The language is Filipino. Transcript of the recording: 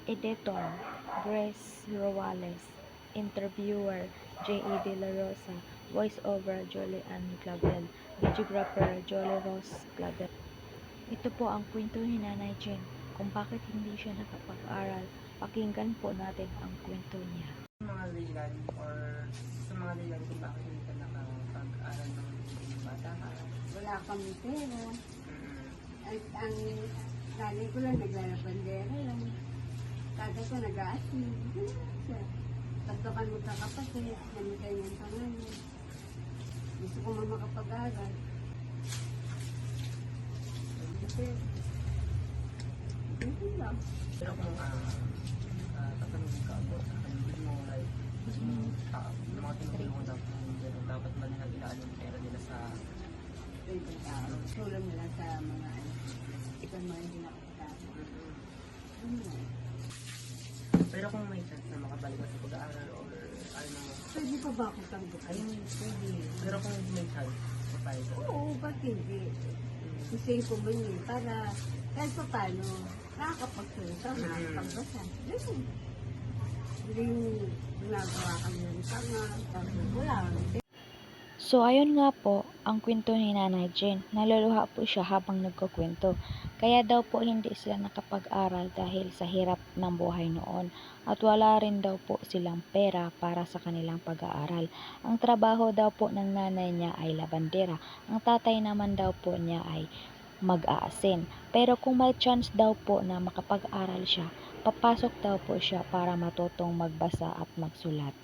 Editor, Grace Roales. Interviewer, J.E. De La Rosa. Voice-over, Julian Clavel. Videographer, Jolie Rose Clavel. Ito po ang kwento ni Nanay Jen kung bakit hindi siya nakapag-aral. Pakinggan po natin ang kwento niya. Mga dahilan or sa mga dahilan kung bakit hindi ka nakapag-aral ng bata ka. Wala kami pera. Mm-hmm. At ang nanay ko lang naglalabandera lang. Kada ko nag-aasin. Tatlo kami magkakapatid. Namitay ng pangalan. Gusto ko man makapag-aral. Hindi lang. Pero kung tatanungin ka about sa kanilin mo, like, gusto mo yung mga tinutulungan dapat ba nila ilaan yung pera nila sa Ibang tao. Tulong nila sa mga ibang mga hindi nakapag-aral. pero kung may chance na makabalik ka sa pag-aaral or ano mo, Pwede pa ba ako tanggapin? ayun, pwede. Pero kung may chance, papayag ka. Oo, ba't hindi? Kasi ko man yun, para kahit pa paano, nakakapagsalita, nakakapagbasa. Ganun. Hindi yung ginagawa kami ng tanga, tapos wala. So ayun nga po ang kwento ni Nanay Jen. Naluluha po siya habang nagkukwento. Kaya daw po hindi sila nakapag-aral dahil sa hirap ng buhay noon at wala rin daw po silang pera para sa kanilang pag-aaral. Ang trabaho daw po ng nanay niya ay labandera. Ang tatay naman daw po niya ay mag-aasin. Pero kung may chance daw po na makapag-aral siya, papasok daw po siya para matutong magbasa at magsulat.